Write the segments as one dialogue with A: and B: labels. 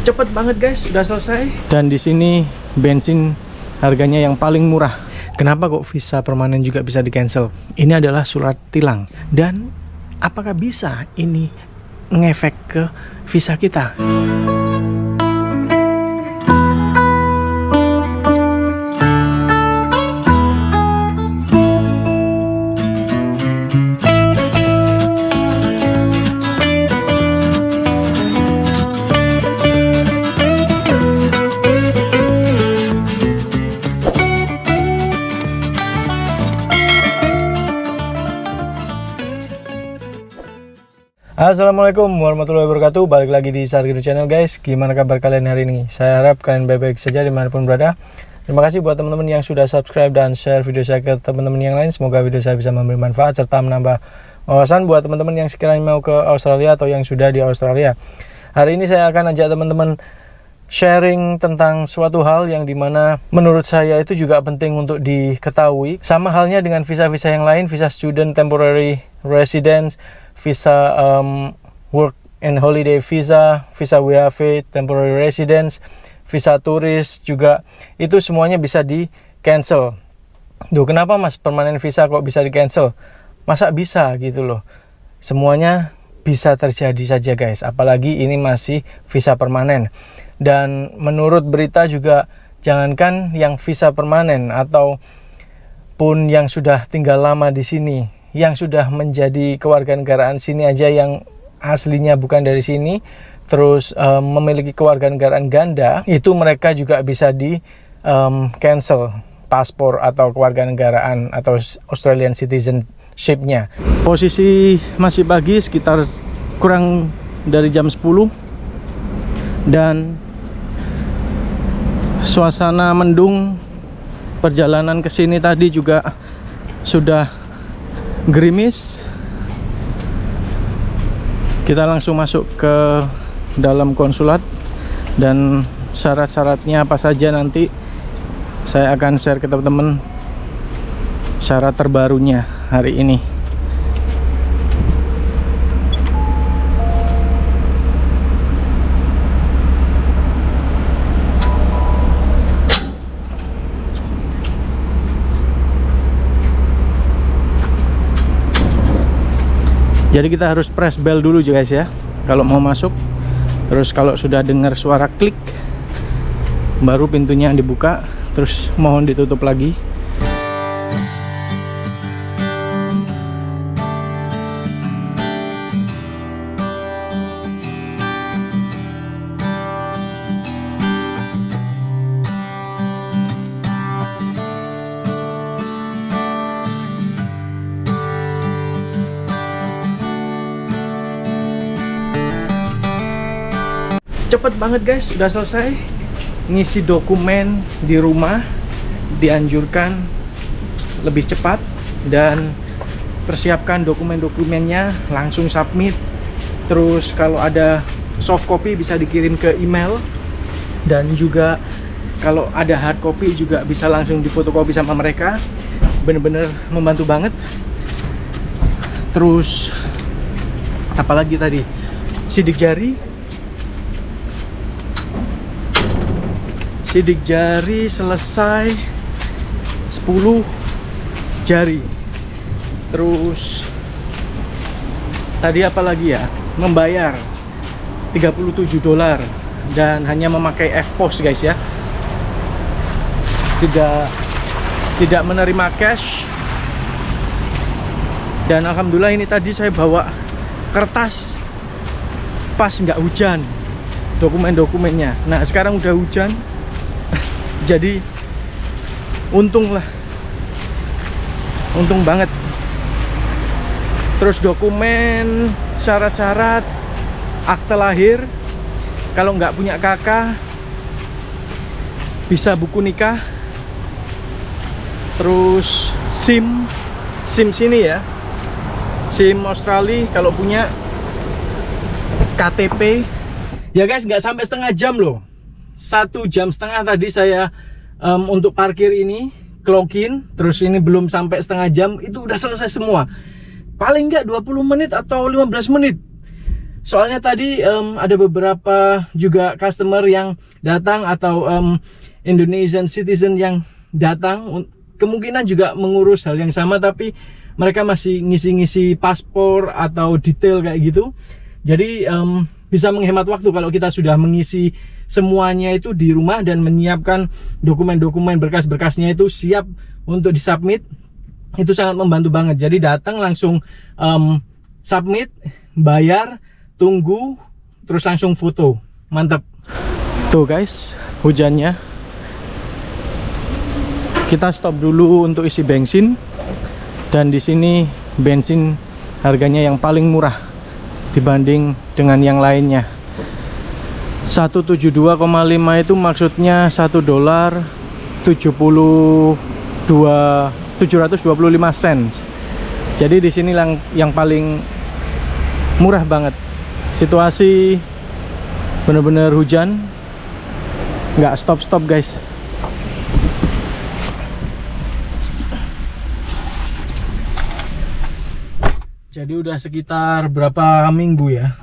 A: Cepet banget guys, udah selesai. Dan di sini bensin harganya yang paling murah. Kenapa kok visa permanen juga bisa di cancel? Ini adalah surat tilang. Dan apakah bisa ini ngefek ke visa kita? Assalamualaikum warahmatullahi wabarakatuh. Balik lagi di Sargido Channel guys. Gimana kabar kalian hari ini? Saya harap kalian baik-baik saja dimanapun berada. Terima kasih buat teman-teman yang sudah subscribe dan share video saya ke teman-teman yang lain. Semoga video saya bisa memberi manfaat serta menambah wawasan buat teman-teman yang sekiranya mau ke Australia atau yang sudah di Australia. Hari ini saya akan ajak teman-teman sharing tentang suatu hal yang dimana menurut saya itu juga penting untuk diketahui. Sama halnya dengan visa-visa yang lain, visa student, temporary residence, visa work and holiday visa, visa WHV, temporary residence, visa turis juga, itu semuanya bisa di cancel. Duh, kenapa mas permanen visa kok bisa di cancel? Masa bisa gitu loh? Semuanya bisa terjadi saja guys, apalagi ini masih visa permanen. Dan menurut berita juga, jangankan yang visa permanen atau pun yang sudah tinggal lama di sini, yang sudah menjadi kewarganegaraan sini aja, yang aslinya bukan dari sini terus memiliki kewarganegaraan ganda, itu mereka juga bisa di cancel paspor atau kewarganegaraan atau Australian citizenship-nya. Posisi masih pagi, sekitar kurang dari jam 10, dan suasana mendung. Perjalanan ke sini tadi juga sudah gerimis. Kita langsung masuk ke dalam konsulat, dan syarat-syaratnya apa saja nanti saya akan share ke teman-teman syarat terbarunya hari ini. Jadi kita harus press bell dulu guys ya, kalau mau masuk. Terus kalau sudah dengar suara klik, baru pintunya dibuka, terus mohon ditutup lagi. Cepet banget guys, udah selesai. Ngisi dokumen di rumah dianjurkan lebih cepat, dan persiapkan dokumen-dokumennya, langsung submit. Terus kalau ada soft copy bisa dikirim ke email, dan juga kalau ada hard copy juga bisa langsung difotokopi sama mereka. Bener-bener membantu banget. Terus apalagi tadi, sidik jari. Sidik jari selesai 10 jari. Terus tadi apa lagi ya, membayar $37 dan hanya memakai EFTPOS guys ya, tidak menerima cash. Dan alhamdulillah ini tadi saya bawa kertas pas nggak hujan dokumen-dokumennya. Nah sekarang udah hujan, jadi untung banget. Terus dokumen, syarat-syarat, akte lahir, kalau nggak punya kakak bisa buku nikah. Terus SIM sini ya, SIM Australia kalau punya, KTP. Ya guys, nggak sampai setengah jam loh, 1,5 jam tadi saya untuk parkir ini, clock-in. Terus ini belum sampai setengah jam, itu udah selesai semua. Paling nggak 20 menit atau 15 menit Soalnya tadi ada beberapa juga customer yang datang atau Indonesian citizen yang datang, kemungkinan juga mengurus hal yang sama, tapi mereka masih ngisi-ngisi paspor atau detail kayak gitu. Jadi bisa menghemat waktu kalau kita sudah mengisi semuanya itu di rumah dan menyiapkan dokumen-dokumen berkas-berkasnya itu siap untuk disubmit. Itu sangat membantu banget. Jadi datang langsung submit, bayar, tunggu, terus langsung foto. Mantap. Tuh guys, hujannya. Kita stop dulu untuk isi bensin. Dan di sini bensin harganya yang paling murah dibanding dengan yang lainnya. 172,5 itu maksudnya $1 725 cents. Jadi di sini yang paling murah banget. Situasi bener-bener hujan, nggak stop guys. Jadi udah sekitar berapa minggu ya,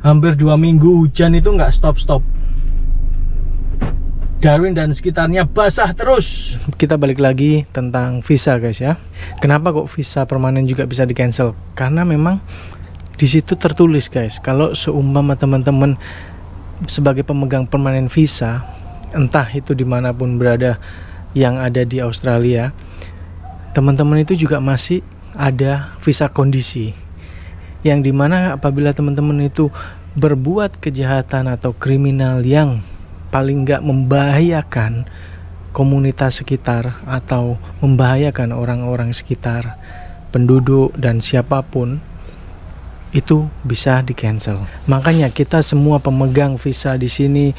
A: hampir 2 minggu hujan itu nggak stop. Darwin dan sekitarnya basah terus. Kita balik lagi tentang visa guys ya. Kenapa kok visa permanen juga bisa di cancel? Karena memang di situ tertulis guys, kalau seumpama teman-teman sebagai pemegang permanen visa, entah itu dimanapun berada yang ada di Australia, teman-teman itu juga masih ada visa kondisi, yang dimana apabila teman-teman itu berbuat kejahatan atau kriminal yang paling nggak membahayakan komunitas sekitar atau membahayakan orang-orang sekitar, penduduk dan siapapun, itu bisa di cancel. Makanya kita semua pemegang visa di sini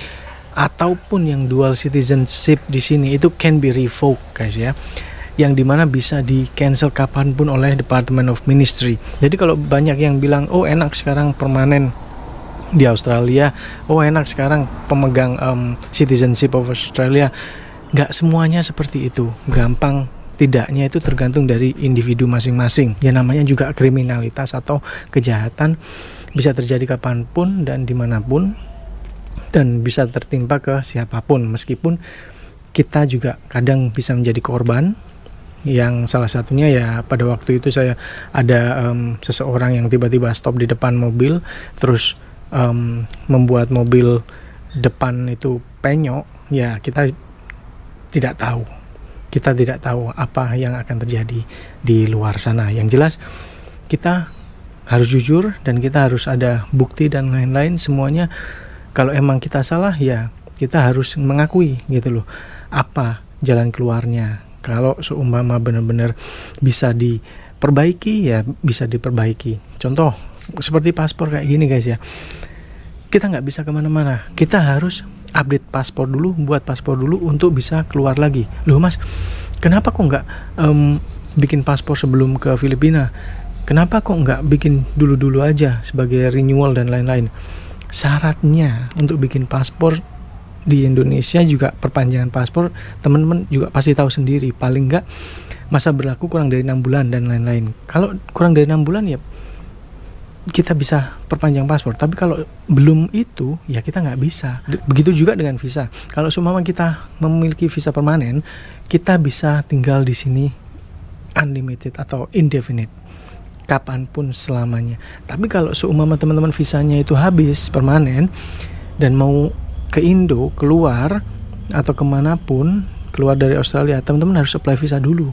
A: ataupun yang dual citizenship di sini itu can be revoked guys ya, yang dimana bisa di cancel kapanpun oleh Department of Ministry. Jadi kalau banyak yang bilang, oh enak sekarang permanen di Australia, oh enak sekarang pemegang citizenship of Australia, nggak semuanya seperti itu. Gampang tidaknya itu tergantung dari individu masing-masing. Ya namanya juga kriminalitas atau kejahatan bisa terjadi kapanpun dan dimanapun, dan bisa tertimpa ke siapapun, meskipun kita juga kadang bisa menjadi korban. Yang salah satunya ya pada waktu itu saya ada seseorang yang tiba-tiba stop di depan mobil, terus membuat mobil depan itu penyok. Ya kita tidak tahu apa yang akan terjadi di luar sana. Yang jelas kita harus jujur dan kita harus ada bukti dan lain-lain semuanya. Kalau emang kita salah ya kita harus mengakui gitu loh, apa jalan keluarnya. Kalau seumpama benar-benar bisa diperbaiki ya bisa diperbaiki. Contoh seperti paspor kayak gini guys ya, kita nggak bisa kemana-mana, kita harus update paspor dulu, buat paspor dulu untuk bisa keluar lagi. Loh mas, kenapa kok nggak bikin paspor sebelum ke Filipina? Kenapa kok nggak bikin dulu-dulu aja sebagai renewal dan lain-lain? Syaratnya untuk bikin paspor di Indonesia juga perpanjangan paspor, teman-teman juga pasti tahu sendiri, paling nggak masa berlaku kurang dari 6 bulan dan lain-lain. Kalau kurang dari 6 bulan ya kita bisa perpanjang paspor, tapi kalau belum itu ya kita nggak bisa. Begitu juga dengan visa. Kalau seumpama kita memiliki visa permanen, kita bisa tinggal di sini unlimited atau indefinite, kapanpun selamanya. Tapi kalau seumpama teman-teman visanya itu habis permanen dan mau ke Indo, keluar atau kemanapun, keluar dari Australia, teman-teman harus apply visa dulu.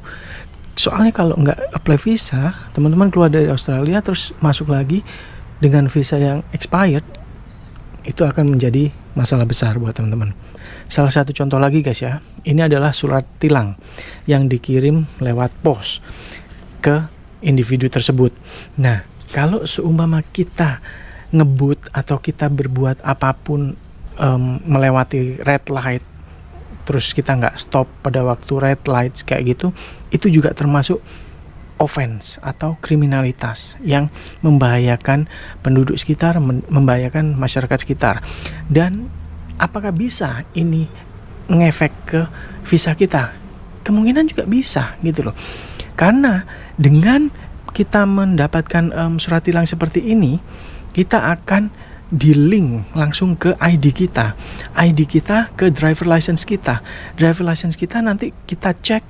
A: Soalnya kalau nggak apply visa, teman-teman keluar dari Australia terus masuk lagi dengan visa yang expired, itu akan menjadi masalah besar buat teman-teman. Salah satu contoh lagi guys ya, ini adalah surat tilang yang dikirim lewat pos ke individu tersebut. Nah, kalau seumpama kita ngebut atau kita berbuat apapun, melewati red light, terus kita nggak stop pada waktu red lights kayak gitu, itu juga termasuk offense atau kriminalitas yang membahayakan penduduk sekitar, membahayakan masyarakat sekitar. Dan apakah bisa ini ngefek ke visa kita? Kemungkinan juga bisa gitu loh. Karena dengan kita mendapatkan surat tilang seperti ini, kita akan di-link langsung ke ID kita ke driver license kita. Driver license kita nanti kita cek,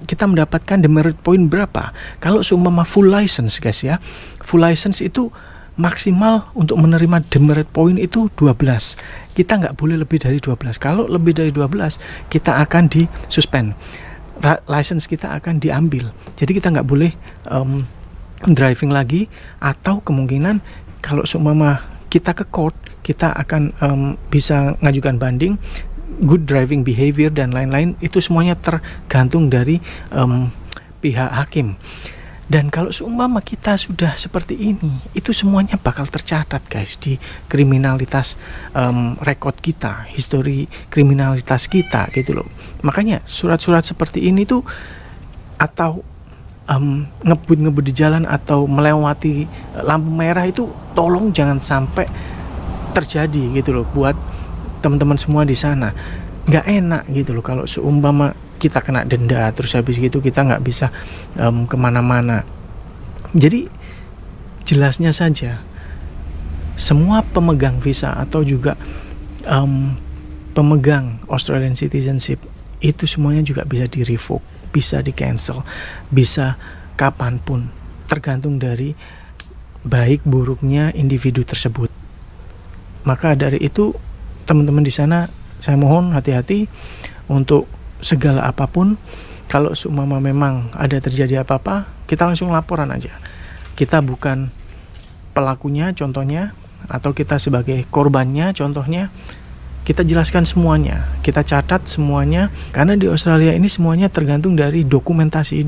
A: kita mendapatkan demerit point berapa. Kalau seumpama full license guys ya, full license itu maksimal untuk menerima demerit point itu 12. Kita nggak boleh lebih dari 12. Kalau lebih dari 12 kita akan di suspend, license kita akan diambil. Jadi kita nggak boleh driving lagi, atau kemungkinan kalau seumpama kita ke court, kita akan bisa ngajukan banding, good driving behavior dan lain-lain. Itu semuanya tergantung dari pihak hakim. Dan kalau seumpama kita sudah seperti ini, itu semuanya bakal tercatat guys di kriminalitas rekod kita, histori kriminalitas kita gitu loh. Makanya surat-surat seperti ini tuh, atau ngebut di jalan atau melewati lampu merah itu, tolong jangan sampai terjadi gitu loh buat teman-teman semua di sana. Nggak enak gitu loh kalau seumpama kita kena denda, terus habis gitu kita nggak bisa kemana-mana. Jadi jelasnya saja, semua pemegang visa atau juga pemegang Australian citizenship itu semuanya juga bisa di revoke, bisa di cancel, bisa kapanpun, tergantung dari baik buruknya individu tersebut. Maka dari itu teman-teman di sana, saya mohon hati-hati untuk segala apapun. Kalau seumpama memang ada terjadi apa-apa, kita langsung laporan aja. Kita bukan pelakunya contohnya, atau kita sebagai korbannya contohnya. Kita jelaskan semuanya, kita catat semuanya, karena di Australia ini semuanya tergantung dari dokumentasi,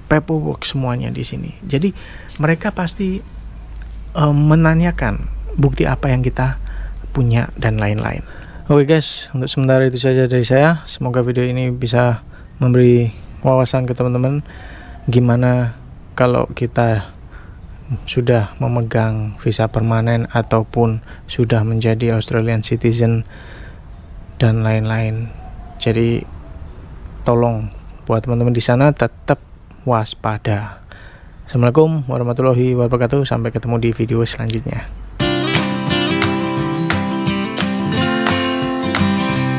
A: paperwork semuanya di sini. Jadi mereka pasti menanyakan bukti apa yang kita punya dan lain-lain. Oke guys, untuk sementara itu saja dari saya. Semoga video ini bisa memberi wawasan ke teman-teman gimana kalau kita sudah memegang visa permanen ataupun sudah menjadi Australian citizen dan lain-lain. Jadi tolong buat teman-teman di sana tetap waspada. Assalamualaikum warahmatullahi wabarakatuh. Sampai ketemu di video selanjutnya.